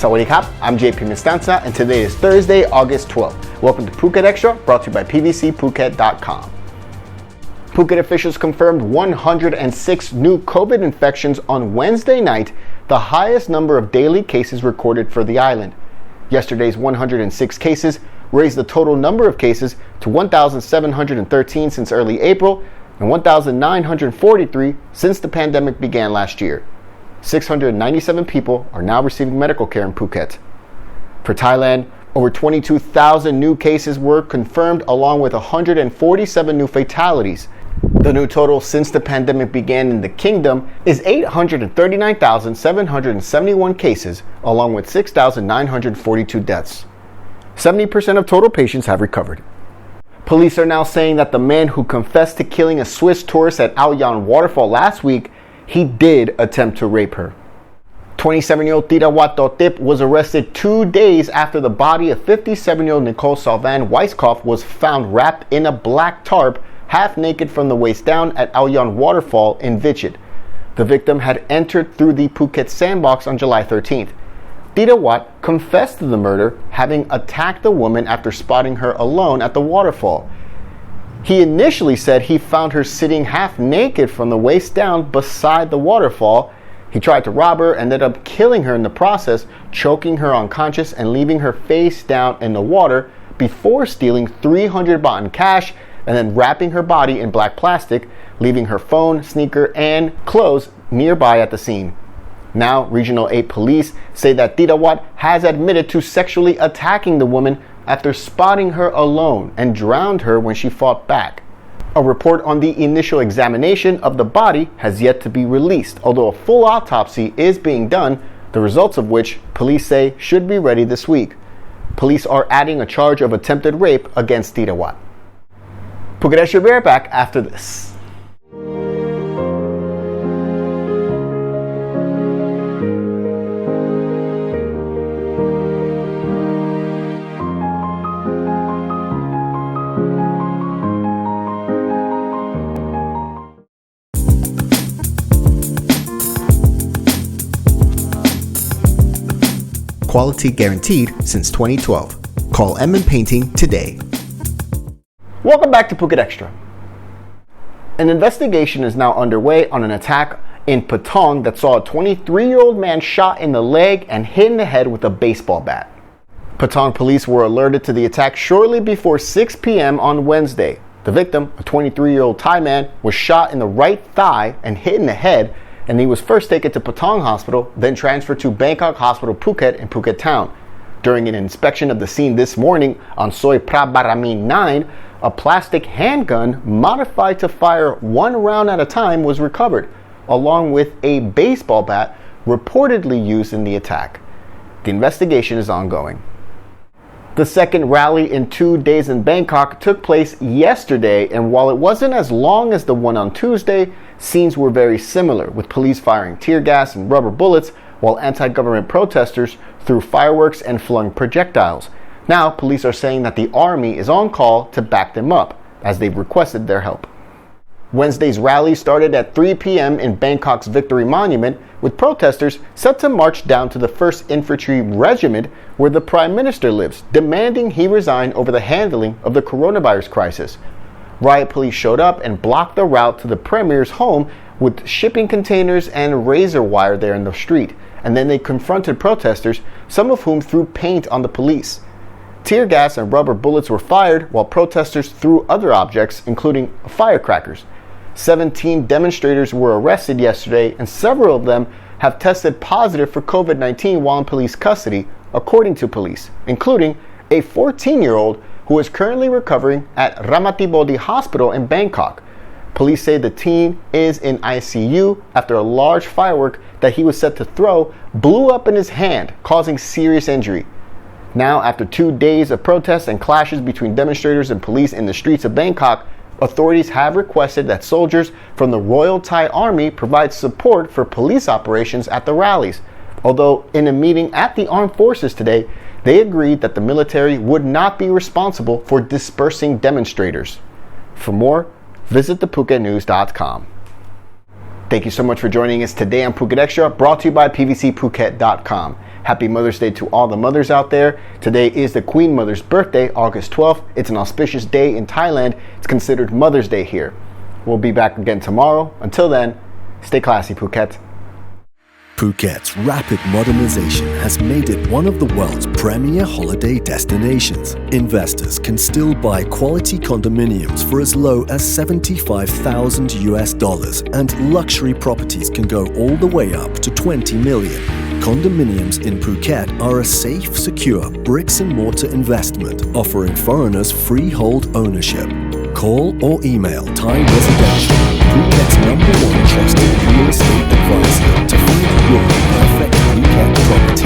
Sawadee I'm JP Mestanza, and today is Thursday, August 12th. Welcome to Phuket Extra, brought to you by PVCPhuket.com. Phuket officials confirmed 106 new COVID infections on Wednesday night, the highest number of daily cases recorded for the island. Yesterday's 106 cases raised the total number of cases to 1,713 since early April and 1,943 since the pandemic began last year. 697 people are now receiving medical care in Phuket. For Thailand, over 22,000 new cases were confirmed, along with 147 new fatalities. The new total since the pandemic began in the kingdom is 839,771 cases, along with 6,942 deaths. 70% of total patients have recovered. Police are now saying that the man who confessed to killing a Swiss tourist at Ao Yan waterfall last week, he did attempt to rape her. 27-year-old Tirawat Totip was arrested 2 days after the body of 57-year-old Nicole Salvan Weisskopf was found wrapped in a black tarp, half naked from the waist down at Ao Yan waterfall in Vichit. The victim had entered through the Phuket sandbox on July 13th. Tirawat confessed to the murder, having attacked the woman after spotting her alone at the waterfall. He initially said he found her sitting half naked from the waist down beside the waterfall. He tried to rob her and ended up killing her in the process, choking her unconscious and leaving her face down in the water before stealing 300 baht in cash and then wrapping her body in black plastic, leaving her phone, sneaker, and clothes nearby at the scene. Now, Regional 8 police say that Tirawat has admitted to sexually attacking the woman after spotting her alone and drowned her when she fought back. A report on the initial examination of the body has yet to be released, although a full autopsy is being done, the results of which police say should be ready this week. Police are adding a charge of attempted rape against Tirawat. Phuket Extra will be right back after this. Quality guaranteed since 2012. Call M Painting today. Welcome back to Phuket Extra. An investigation is now underway on an attack in Patong that saw a 23-year-old man shot in the leg and hit in the head with a baseball bat. Patong police were alerted to the attack shortly before 6 p.m. on Wednesday. The victim, a 23-year-old Thai man, was shot in the right thigh and hit in the head, and he was first taken to Patong Hospital, then transferred to Bangkok Hospital Phuket in Phuket Town. During an inspection of the scene this morning on Soi Prabarami 9, a plastic handgun modified to fire one round at a time was recovered, along with a baseball bat reportedly used in the attack. The investigation is ongoing. The second rally in 2 days in Bangkok took place yesterday, and while it wasn't as long as the one on Tuesday, scenes were very similar, with police firing tear gas and rubber bullets while anti-government protesters threw fireworks and flung projectiles. Now, police are saying that the army is on call to back them up, as they've requested their help. Wednesday's rally started at 3 p.m. in Bangkok's Victory Monument, with protesters set to march down to the 1st Infantry Regiment, where the Prime Minister lives, demanding he resign over the handling of the coronavirus crisis. Riot police showed up and blocked the route to the Premier's home with shipping containers and razor wire there in the street, and then they confronted protesters, some of whom threw paint on the police. Tear gas and rubber bullets were fired, while protesters threw other objects, including firecrackers. 17 demonstrators were arrested yesterday, and several of them have tested positive for COVID-19 while in police custody, according to police, including a 14-year-old who is currently recovering at Ramatibodi Hospital in Bangkok. Police say the teen is in ICU after a large firework that he was set to throw blew up in his hand, causing serious injury. Now, after 2 days of protests and clashes between demonstrators and police in the streets of Bangkok, authorities have requested that soldiers from the Royal Thai Army provide support for police operations at the rallies. Although in a meeting at the Armed Forces today, they agreed that the military would not be responsible for dispersing demonstrators. For more, visit thephuketnews.com. Thank you so much for joining us today on Phuket Extra, brought to you by PVCPhuket.com. Happy Mother's Day to all the mothers out there. Today is the Queen Mother's birthday, August 12th. It's an auspicious day in Thailand. It's considered Mother's Day here. We'll be back again tomorrow. Until then, stay classy, Phuket. Phuket's rapid modernization has made it one of the world's premier holiday destinations. Investors can still buy quality condominiums for as low as $75,000 and luxury properties can go all the way up to 20 million. Condominiums in Phuket are a safe, secure bricks-and-mortar investment offering foreigners freehold ownership. Call or email Thai Residential, Phuket's #1 trusted real estate advisor, to find your perfect Phuket property.